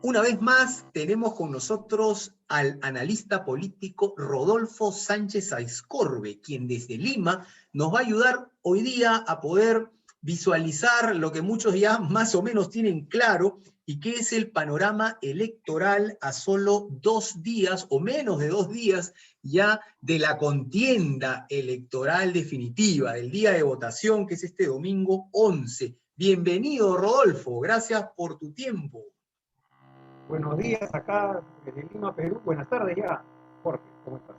Una vez más tenemos con nosotros al analista político Rodolfo Sánchez Aizcorbe, quien desde Lima nos va a ayudar hoy día a poder visualizar lo que muchos ya más o menos tienen claro y que es el panorama electoral a solo 2 días o menos de 2 días ya de la contienda electoral definitiva, del día de votación que es este domingo 11. Bienvenido, Rodolfo, gracias por tu tiempo. Buenos días acá desde Lima, Perú. Buenas tardes ya, Jorge, ¿cómo estás?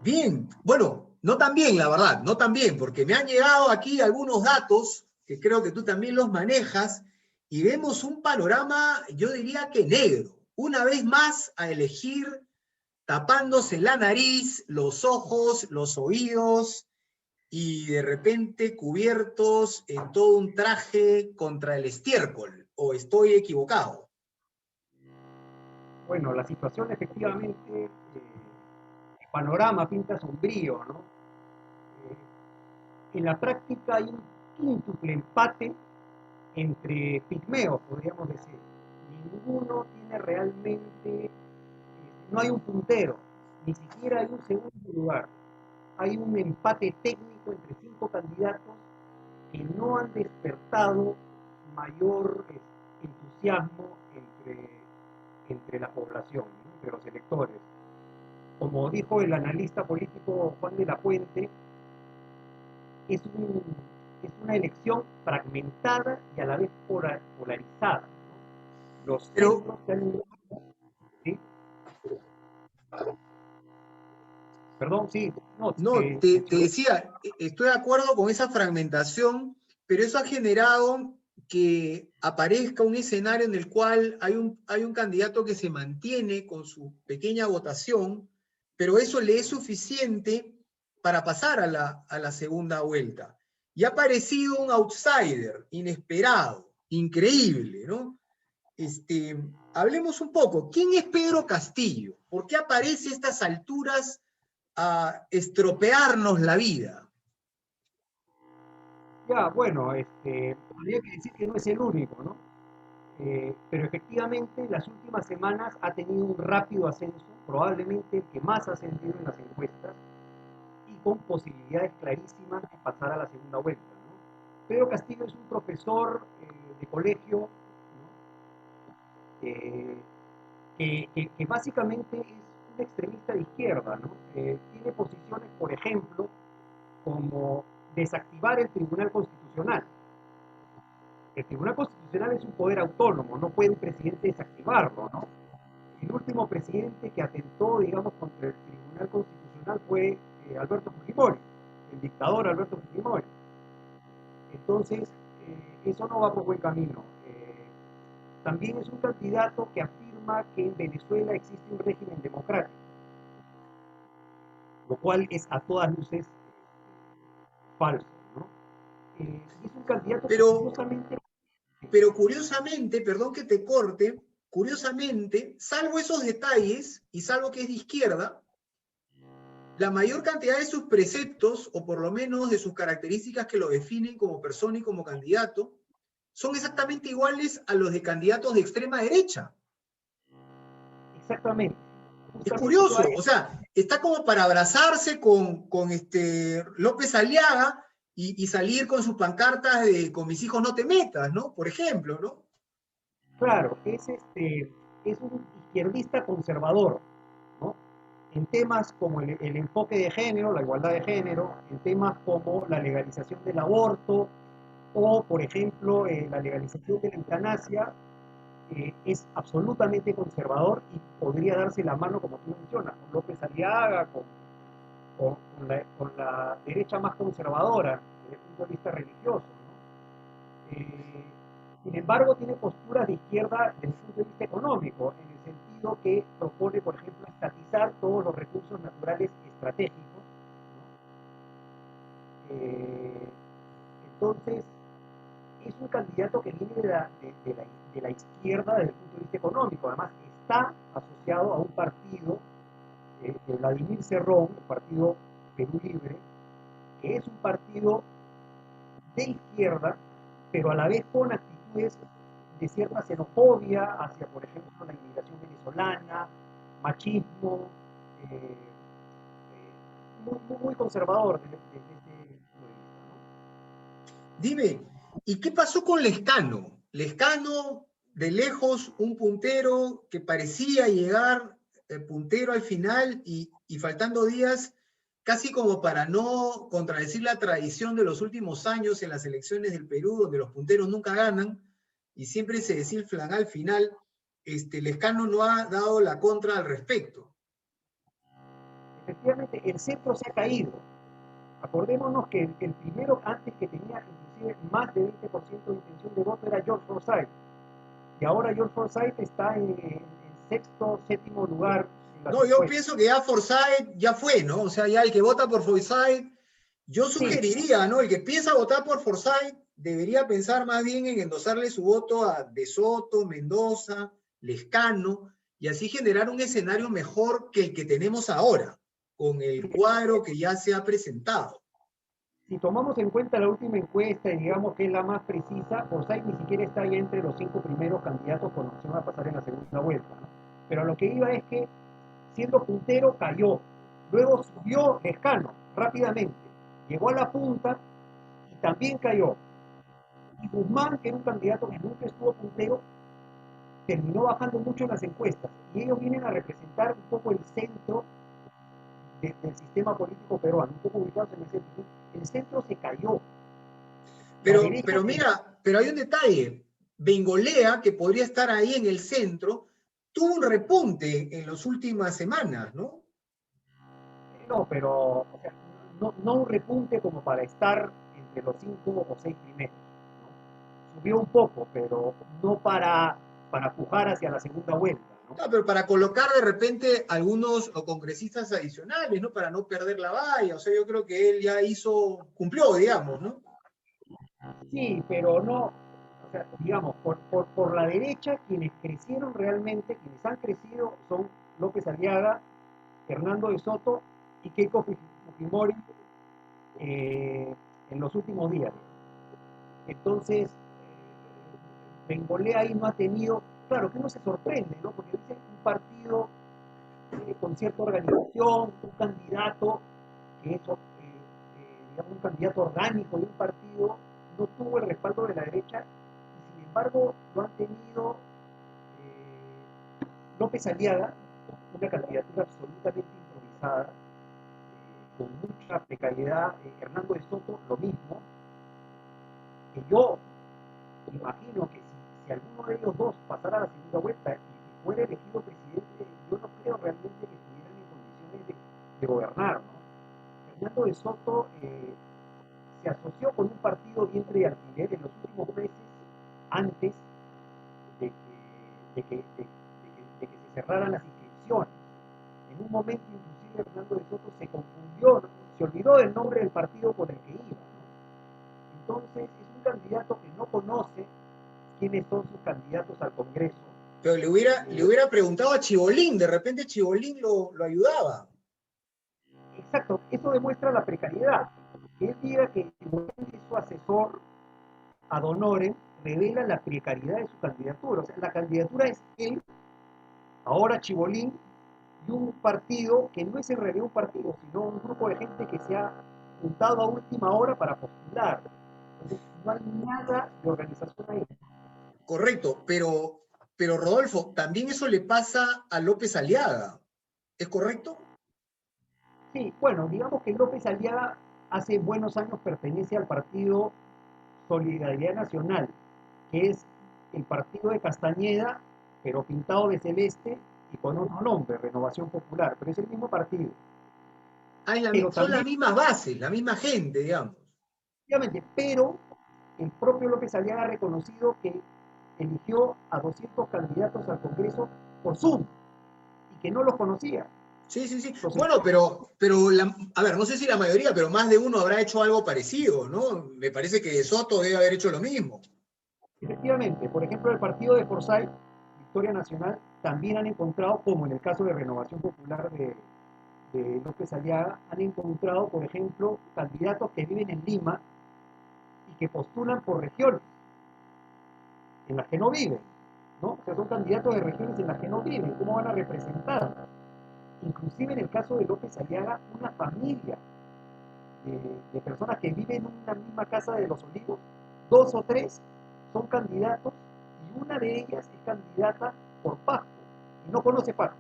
Bien, bueno, no tan bien, la verdad, no tan bien, porque me han llegado aquí algunos datos que creo que tú también los manejas y vemos un panorama, yo diría que negro. Una vez más a elegir tapándose la nariz, los ojos, los oídos y de repente cubiertos en todo un traje contra el estiércol. ¿O estoy equivocado? Bueno, la situación efectivamente, el panorama pinta sombrío, ¿no? En la práctica hay un quíntuple empate entre pigmeos, podríamos decir. Ninguno tiene realmente, no hay un puntero, ni siquiera hay un segundo lugar. Hay un empate técnico entre 5 candidatos que no han despertado mayor entusiasmo entre la población, ¿no? Entre los electores. Como dijo el analista político Juan de la Puente, es, un, es una elección fragmentada y a la vez polarizada, ¿no? Los Pero centros que han... ¿Sí? Perdón, sí, no, no, que te mencioné. decía, estoy de acuerdo con esa fragmentación, pero eso ha generado que aparezca un escenario en el cual hay un candidato que se mantiene con su pequeña votación, pero eso le es suficiente para pasar a la segunda vuelta. Y ha aparecido un outsider inesperado, increíble, ¿no? Hablemos un poco. ¿Quién es Pedro Castillo? ¿Por qué aparece a estas alturas a estropearnos la vida? Ya, bueno, habría que decir que no es el único, ¿no? Pero efectivamente las últimas semanas ha tenido un rápido ascenso, probablemente el que más ha ascendido en las encuestas y con posibilidades clarísimas de pasar a la segunda vuelta, ¿no? Pedro Castillo es un profesor de colegio, ¿no? Eh, que básicamente es un extremista de izquierda, ¿no? Tiene posiciones, por ejemplo, como desactivar el Tribunal Constitucional. El Tribunal Constitucional es un poder autónomo, no puede un presidente desactivarlo, ¿no? El último presidente que atentó, digamos, contra el Tribunal Constitucional fue Alberto Fujimori, el dictador Alberto Fujimori. Entonces, eso no va por buen camino. También es un candidato que afirma que en Venezuela existe un régimen democrático, lo cual es a todas luces falso, ¿no? Y es un candidato que Pero, curiosamente... pero curiosamente, perdón que te corte, curiosamente, salvo esos detalles, y salvo que es de izquierda, la mayor cantidad de sus preceptos, o por lo menos de sus características que lo definen como persona y como candidato, son exactamente iguales a los de candidatos de extrema derecha. Exactamente, Es justamente yo a curioso, o eso... sea, está como para abrazarse con López Aliaga y salir con sus pancartas de con mis hijos no te metas, ¿no? Por ejemplo, ¿no? Claro, es un izquierdista conservador, ¿no? En temas como el enfoque de género, la igualdad de género, en temas como la legalización del aborto o, por ejemplo, la legalización de la eutanasia, es absolutamente conservador y podría darse la mano, como tú mencionas, con López Aliaga, con la derecha más conservadora desde el punto de vista religioso, ¿no? Sin embargo, tiene posturas de izquierda desde el punto de vista económico, en el sentido que propone, por ejemplo, estatizar todos los recursos naturales estratégicos, ¿no? Entonces, es un candidato que viene de la izquierda desde el punto de vista económico. Además, está asociado a un partido de Vladimir Cerrón, el partido Perú Libre, que es un partido de izquierda, pero a la vez con actitudes de cierta xenofobia hacia, por ejemplo, la inmigración venezolana, machismo, eh, muy conservador desde este punto de vista, Dime, ¿y qué pasó con Lescano? Lescano, de lejos, un puntero que parecía llegar puntero al final y faltando días, casi como para no contradecir la tradición de los últimos años en las elecciones del Perú, donde los punteros nunca ganan y siempre se desinflan al final, Lescano no ha dado la contra al respecto. ¿no? Efectivamente, el centro se ha caído. Acordémonos que el primero antes que tenía inclusive más de 20% de intención de voto era George Forsyth. Y ahora George Forsyth está en sexto, séptimo lugar en las No, yo encuestas. pienso que ya Forsyth ya fue, ¿no? O sea, ya el que vota por Forsyth, yo Sí, sugeriría, ¿no? El que piensa votar por Forsyth debería pensar más bien en endosarle su voto a De Soto, Mendoza, Lescano, y así generar un escenario mejor que el que tenemos ahora, con el cuadro que ya se ha presentado. si tomamos en cuenta la última encuesta y digamos que es la más precisa, Forsyth ni siquiera está ahí entre los 5 primeros candidatos con opción a pasar en la segunda vuelta, ¿no? Pero a lo que iba es que siendo puntero cayó, luego subió Lescano rápidamente, llegó a la punta y también cayó. Y Guzmán, que era un candidato que nunca estuvo puntero, terminó bajando mucho en las encuestas. Y ellos vienen a representar un poco el centro del sistema político peruano, un poco ubicados en el centro. El centro se cayó. La derecha Pero se... mira, pero hay un detalle. Bengolea, que podría estar ahí en el centro, tuvo un repunte en las últimas semanas, ¿no? No, pero o sea, no un repunte como para estar entre los 5 o 6 primeros, ¿no? Subió un poco, pero no para pujar hacia la segunda vuelta, ¿no? No, pero para colocar de repente algunos congresistas adicionales, ¿no? Para no perder la valla. O sea, yo creo que él ya cumplió, digamos, ¿no? Sí, pero no, o sea, digamos, por la derecha, quienes crecieron realmente, quienes han crecido son López Aliaga, Hernando de Soto y Keiko Fujimori en los últimos días. Entonces, Bengolea ahí no ha tenido, claro que uno se sorprende, ¿no? Porque dice un partido con cierta organización, un candidato que es, digamos, un candidato orgánico de un partido, no tuvo el respaldo de la derecha y sin embargo lo han tenido López Aliaga, una candidatura absolutamente improvisada, con mucha precariedad, Hernando de Soto lo mismo, que yo imagino que si alguno de ellos dos pasara a la segunda vuelta y fuera elegido presidente, yo no creo realmente que estuvieran en condiciones de gobernar, ¿no? Hernando de Soto se asoció con un partido vientre de alquiler en los últimos meses antes de que se cerraran las inscripciones. En un momento inclusive Hernando de Soto se confundió, ¿no? Se olvidó del nombre del partido por el que iba, ¿no? Entonces es un candidato que no conoce quiénes son sus candidatos al Congreso. Pero le hubiera preguntado a Chibolín, de repente Chibolín lo ayudaba. Exacto, eso demuestra la precariedad. Que él diga que Chibolín es su asesor ad honorem revela la precariedad de su candidatura. O sea, la candidatura es él, ahora Chibolín, y un partido que no es en realidad un partido, sino un grupo de gente que se ha juntado a última hora para postular. Entonces, no hay nada de organización ahí. Correcto, pero Rodolfo, también eso le pasa a López Aliaga. ¿Es correcto? Sí, bueno, digamos que López Aliaga hace buenos años pertenece al partido Solidaridad Nacional, que es el partido de Castañeda, pero pintado de celeste y con otro nombre, Renovación Popular, pero es el mismo partido. Ah, Pero son las también, mismas bases, la misma gente, digamos. obviamente, pero el propio López Aliaga ha reconocido que eligió a 200 candidatos al Congreso por Zoom y que no los conocía. Sí, sí, sí. Entonces, Bueno, a ver, no sé si la mayoría, pero más de uno habrá hecho algo parecido, ¿no? Me parece que De Soto debe haber hecho lo mismo. efectivamente, por ejemplo, el partido de Forsyth, Victoria Nacional, también han encontrado, como en el caso de Renovación Popular de López Aliaga, han encontrado, por ejemplo, candidatos que viven en Lima y que postulan por regiones. en las que no viven, ¿no? O sea, son candidatos de regiones en las que no viven, ¿cómo van a representar? Inclusive en el caso de López Aliaga, una familia de personas que viven en una misma casa de Los Olivos, dos o tres son candidatos y una de ellas es candidata por Pasco y no conoce Pasco,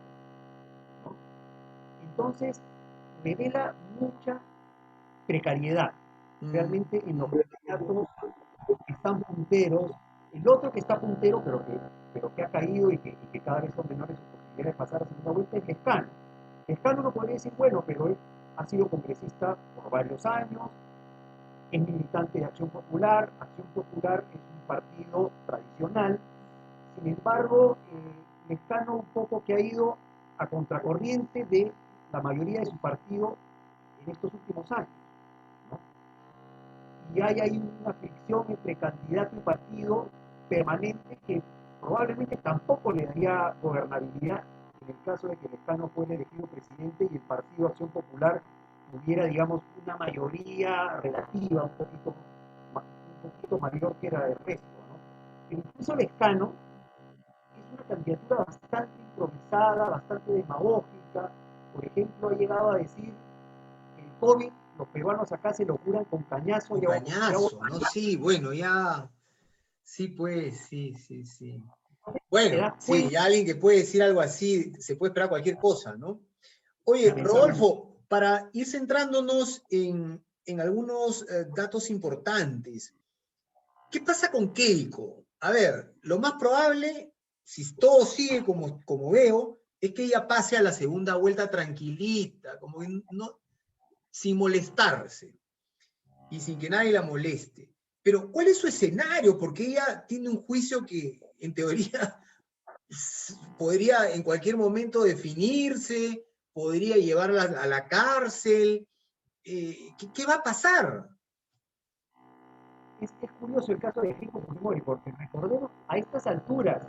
¿no? Entonces, revela mucha precariedad realmente en los candidatos que están punteros. El otro que está puntero, pero que ha caído y que cada vez son menores sus posibilidades de pasar a segunda vuelta, es Lescano. Lescano uno podría decir, bueno, pero él ha sido congresista por varios años, es militante de Acción Popular. Acción Popular es un partido tradicional. Sin embargo, Lescano un poco que ha ido a contracorriente de la mayoría de su partido en estos últimos años, ¿no? Y hay ahí una fricción entre candidato y partido permanente que probablemente tampoco le daría gobernabilidad en el caso de que Lescano fuera elegido presidente y el Partido Acción Popular tuviera, digamos, una mayoría relativa un poquito mayor que la del resto, ¿no? Pero incluso Lescano es una candidatura bastante improvisada, bastante demagógica. Por ejemplo, ha llegado a decir que el COVID, los peruanos acá se lo curan con cañazo Un y agua. cañazo, ¿no? Sí, bueno, ya, sí, pues, sí, sí, sí. Te Bueno, das sí, cuenta, ya alguien que puede decir algo así, se puede esperar cualquier cosa, ¿no? Oye, lamentablemente. Rodolfo, para ir centrándonos en algunos datos importantes, ¿qué pasa con Keiko? A ver, lo más probable, si todo sigue como veo, es que ella pase a la segunda vuelta tranquilita, como que no, sin molestarse y sin que nadie la moleste. Pero, ¿cuál es su escenario? Porque ella tiene un juicio que, en teoría, podría en cualquier momento definirse, podría llevarla a la cárcel. ¿Qué va a pasar? Es curioso el caso de Keiko Fujimori, porque recordemos, a estas alturas,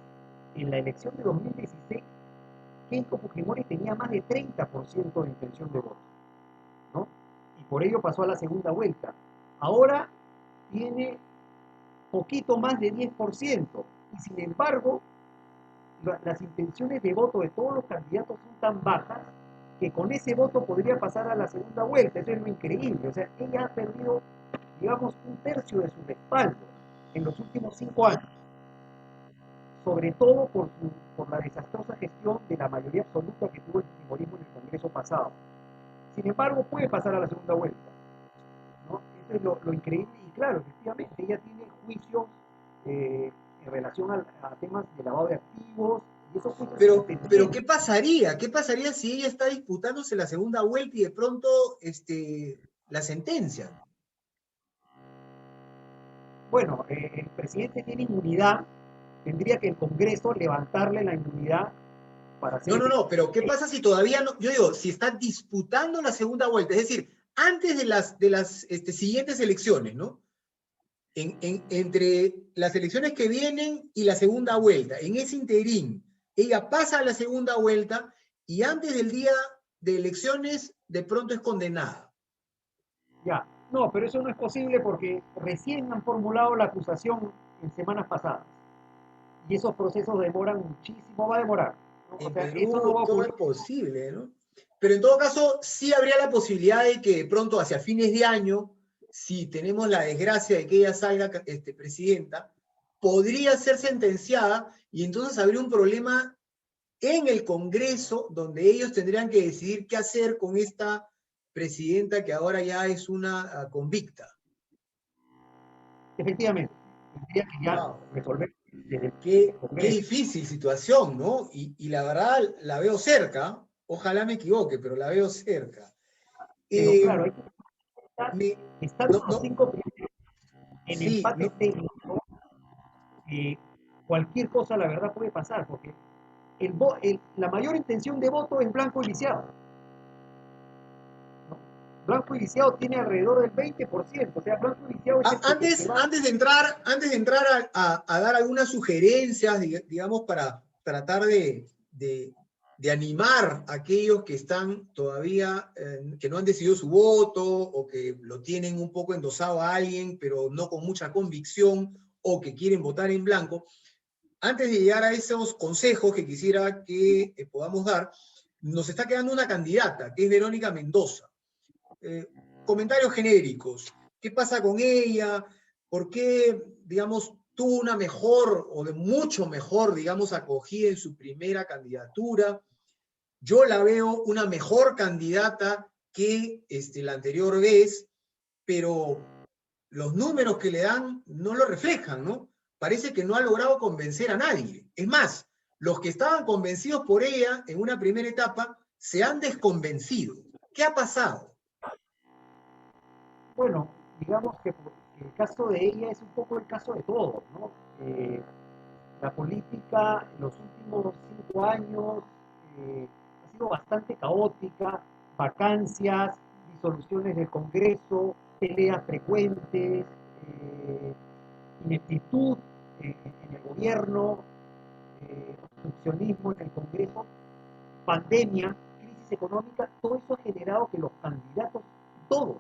en la elección de 2016, Keiko Fujimori tenía más de 30% de intención de voto, ¿no? Y por ello pasó a la segunda vuelta. Ahora tiene poquito más de 10%, y sin embargo, las intenciones de voto de todos los candidatos son tan bajas que con ese voto podría pasar a la segunda vuelta. Eso es lo increíble. O sea, ella ha perdido, digamos, un tercio de su respaldo en los últimos 5 años, sobre todo por la desastrosa gestión de la mayoría absoluta que tuvo el fujimorismo en el Congreso pasado. Sin embargo, puede pasar a la segunda vuelta, ¿no? Eso es lo increíble. Y claro, efectivamente, ella tiene juicios en relación a temas de lavado de activos, y esos juicios siguen Pero pendientes. ¿qué pasaría? ¿Qué pasaría si ella está disputándose la segunda vuelta y de pronto la sentencian? Bueno, el presidente tiene inmunidad, tendría que el Congreso levantarle la inmunidad para hacer No, no, no, efectivo. pero ¿qué pasa si todavía no? Yo digo, si está disputando la segunda vuelta, es decir, antes de las siguientes elecciones, ¿no? Entre las elecciones que vienen y la segunda vuelta, en ese interín, ella pasa a la segunda vuelta y antes del día de elecciones de pronto es condenada. Ya, no, pero eso no es posible porque recién han formulado la acusación en semanas pasadas y esos procesos demoran muchísimo, va a demorar, ¿no? O En sea, eso no Perú va a todo es ocurrir. posible, ¿no? Pero en todo caso, sí habría la posibilidad de que de pronto hacia fines de año, si tenemos la desgracia de que ella salga presidenta, podría ser sentenciada y entonces habría un problema en el Congreso donde ellos tendrían que decidir qué hacer con esta presidenta que ahora ya es una convicta. Efectivamente, tendría que ya Wow. resolver desde el Qué Congreso. difícil situación, ¿no? Y la verdad la veo cerca, ojalá me equivoque, pero la veo cerca. Pero Eh, claro, hay que estar, me, estando no, los no, cinco primeros en sí, empate no, técnico, cualquier cosa la verdad puede pasar, porque la mayor intención de voto es Blanco y Lisiado, ¿no? Blanco y Lisiado tiene alrededor del 20%, o sea, Blanco y Lisiado es el que Antes, va. antes de entrar a dar algunas sugerencias, digamos, para tratar de animar a aquellos que están todavía, que no han decidido su voto o que lo tienen un poco endosado a alguien, pero no con mucha convicción o que quieren votar en blanco, antes de llegar a esos consejos que quisiera que podamos dar, nos está quedando una candidata, que es Verónica Mendoza. Comentarios genéricos. ¿Qué pasa con ella? ¿Por qué, digamos, tuvo una mejor o de mucho mejor, digamos, acogida en su primera candidatura? Yo la veo una mejor candidata que la anterior vez, pero los números que le dan no lo reflejan, ¿no? Parece que no ha logrado convencer a nadie. Es más, los que estaban convencidos por ella en una primera etapa se han desconvencido. ¿Qué ha pasado? Bueno, digamos que el caso de ella es un poco el caso de todos, ¿no? La política en los últimos 5 años ha sido bastante caótica, vacancias, disoluciones del Congreso, peleas frecuentes, ineptitud en el gobierno, obstruccionismo en el Congreso, pandemia, crisis económica, todo eso ha generado que los candidatos, todos,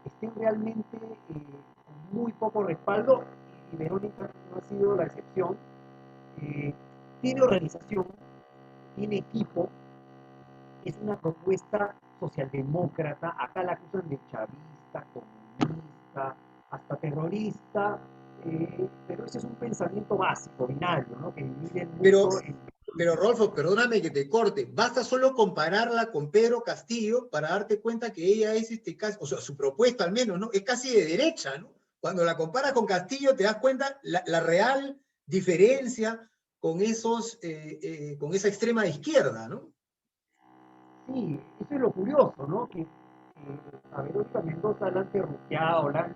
estén realmente con muy poco respaldo, y Verónica no ha sido la excepción. Tiene organización, tiene equipo, es una propuesta socialdemócrata, acá la acusan de chavista, comunista, hasta terrorista, pero ese es un pensamiento básico, binario, ¿no? Que divide el Pero, mundo en... pero Rolfo, perdóname que te corte. Basta solo compararla con Pedro Castillo para darte cuenta que ella es o sea, su propuesta al menos, ¿no? Es casi de derecha, ¿no? Cuando la comparas con Castillo te das cuenta la real diferencia con con esa extrema izquierda, ¿no? Sí, eso es lo curioso, ¿no? Que a Verónica Mendoza la han terruqueado, la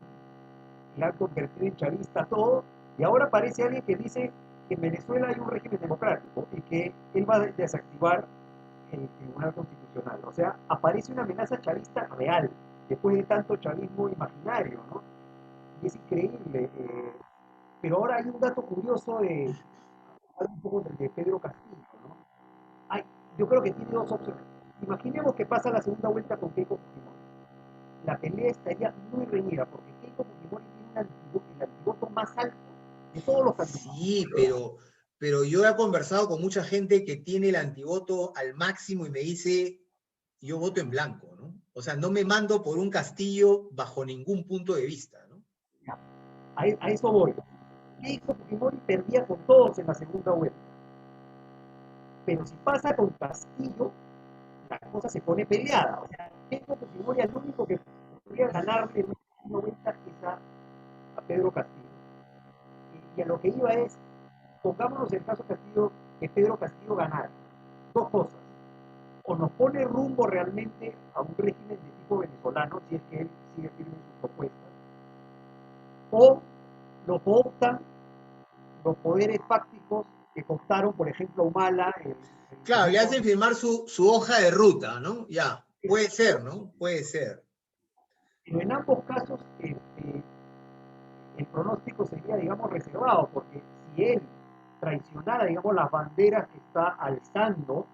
han convertido en chavista, todo, y ahora aparece alguien que dice que en Venezuela hay un régimen democrático y que él va a desactivar el Tribunal Constitucional. O sea, aparece una amenaza chavista real, después de tanto chavismo imaginario, ¿no? Y es increíble. Pero ahora hay un dato curioso de, un poco de Pedro Castillo, ¿no? Hay, yo creo que tiene dos opciones. Imaginemos que pasa la segunda vuelta con Keiko Fujimori. La pelea estaría muy reñida porque Keiko Fujimori tiene el antivoto más alto de todos los candidatos. Sí, pero yo he conversado con mucha gente que tiene el antivoto al máximo y me dice, yo voto en blanco, ¿no? O sea, no me mando por un Castillo bajo ningún punto de vista, ¿no? A eso voy. Keiko Fujimori perdía con todos en la segunda vuelta. Pero si pasa con Castillo, la cosa se pone peleada. O sea, Keiko Fujimori es el único que podría ganarle en una vuelta es a Pedro Castillo. Y a lo que iba es, pongámonos el caso Castillo, que Pedro Castillo ganara. Dos cosas. O nos pone rumbo realmente a un régimen de tipo venezolano, si es que él sigue firme en sus propuestas, o lo cooptan los poderes fácticos que cooptaron, por ejemplo, Humala. Claro, le hacen firmar su hoja de ruta, ¿no? Ya, puede ser, ¿no? Puede ser. Pero en ambos casos, el pronóstico sería, digamos, reservado, porque si él traicionara, digamos, las banderas que está alzando,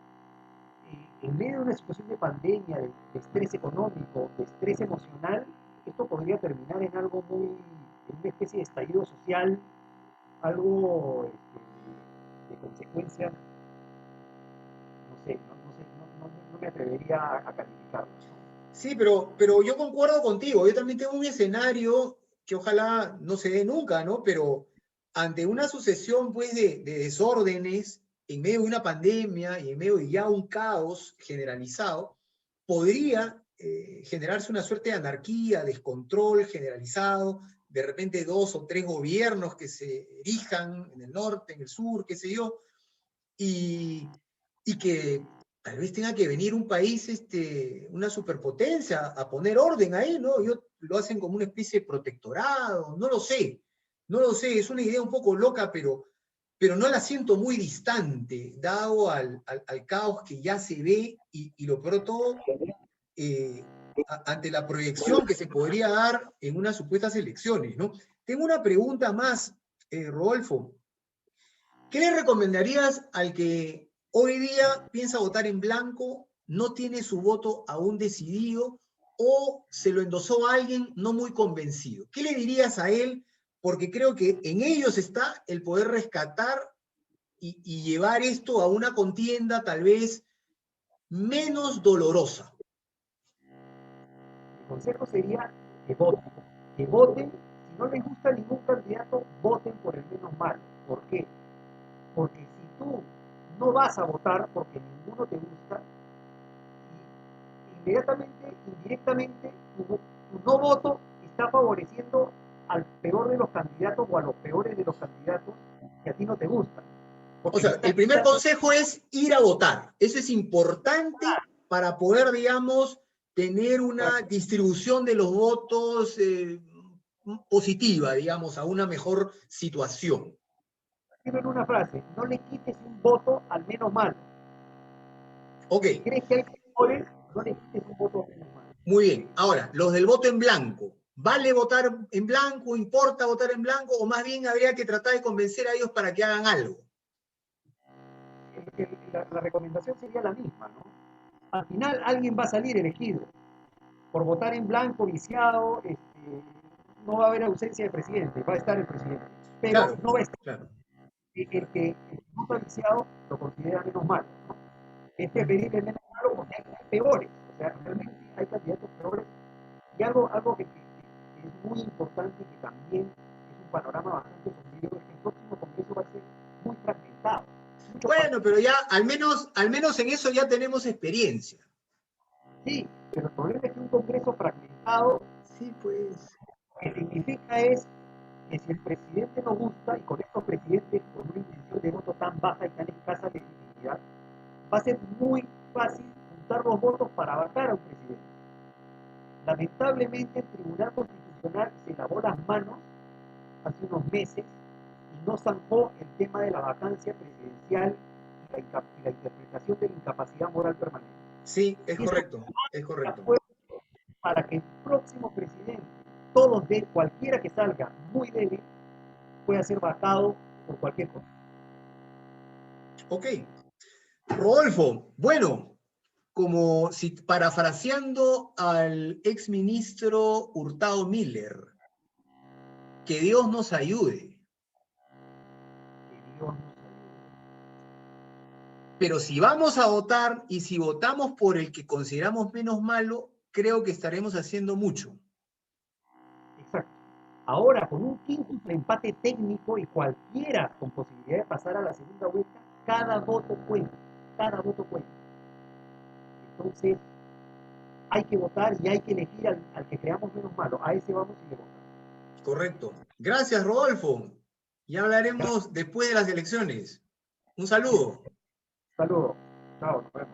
en medio de una situación de pandemia, de estrés económico, de estrés emocional, esto podría terminar en algo muy, en una especie de estallido social, algo de consecuencias, no sé, no me atrevería a calificarlo. Sí, pero yo concuerdo contigo. Yo también tengo un escenario que ojalá no se dé nunca, ¿no? Pero ante una sucesión, pues, de desórdenes, en medio de una pandemia y en medio de ya un caos generalizado, podría generarse una suerte de anarquía, descontrol generalizado, de repente 2 o 3 gobiernos que se erijan en el norte, en el sur, qué sé yo, y que tal vez tenga que venir un país, una superpotencia, a poner orden ahí, ¿no? Lo hacen como una especie de protectorado, no lo sé, no lo sé, es una idea un poco loca, pero no la siento muy distante, dado al caos que ya se ve y lo peor de todo, ante la proyección que se podría dar en unas supuestas elecciones, ¿no? Tengo una pregunta más, Rodolfo. ¿Qué le recomendarías al que hoy día piensa votar en blanco, no tiene su voto aún decidido o se lo endosó a alguien no muy convencido? ¿Qué le dirías a él? Porque creo que en ellos está el poder rescatar y llevar esto a una contienda tal vez menos dolorosa? El consejo sería que voten. Que voten, si no les gusta ningún candidato, voten por el menos malo. ¿Por qué? Porque si tú no vas a votar porque ninguno te gusta, inmediatamente, indirectamente, tu no voto está favoreciendo al peor de los candidatos o a los peores de los candidatos que a ti no te gustan. O Porque le sea, el estás primer quitando. consejo es ir a votar. Eso es importante para poder, digamos, tener una distribución de los votos positiva, digamos, a una mejor situación. En una frase, no le quites un voto al menos malo. Ok, Si crees que hay mejores, no le quites un voto al menos malo. muy bien. Ahora, los del voto en blanco. ¿Vale votar en blanco? ¿Importa votar en blanco? ¿O más bien habría que tratar de convencer a ellos para que hagan algo? La recomendación sería la misma, ¿no? Al final alguien va a salir elegido. Por votar en blanco, viciado, no va a haber ausencia de presidente, va a estar el presidente. Pero Claro, no va a estar claro. el que vota viciado lo considera menos malo, ¿no? Es preferible menos malo porque hay peores. O sea, realmente hay candidatos peores. Y algo que es muy importante y que también es un panorama bastante sombrío es que el próximo Congreso va a ser muy fragmentado. Muchos Bueno, pero partidos. ya al menos en eso ya tenemos experiencia. Sí, pero el problema es que un Congreso fragmentado Sí, pues. lo que significa es que si el presidente no gusta, y con estos presidentes con una intención de voto tan baja y tan escasa legitimidad, va a ser muy fácil juntar los votos para vacar a un presidente. Lamentablemente el Tribunal Constitucional se lavó las manos hace unos meses y no zanjó el tema de la vacancia presidencial y la interpretación de la incapacidad moral permanente. Sí, es Y eso correcto, es correcto. fue para que el próximo presidente, todos de cualquiera que salga muy débil, pueda ser vacado por cualquier cosa. Ok. Rodolfo, bueno, como si parafraseando al exministro Hurtado Miller, que Dios nos ayude. Que Dios nos ayude. Pero si vamos a votar y si votamos por el que consideramos menos malo, creo que estaremos haciendo mucho. Exacto. Ahora, con un quíntuple empate técnico y cualquiera con posibilidad de pasar a la segunda vuelta, cada voto cuenta. Cada voto cuenta. Entonces, hay que votar y hay que elegir al que creamos menos malo. A ese vamos y le votamos. Correcto. Gracias, Rodolfo. Ya hablaremos Gracias. después de las elecciones. Un saludo. Saludos. Chao, nos vemos.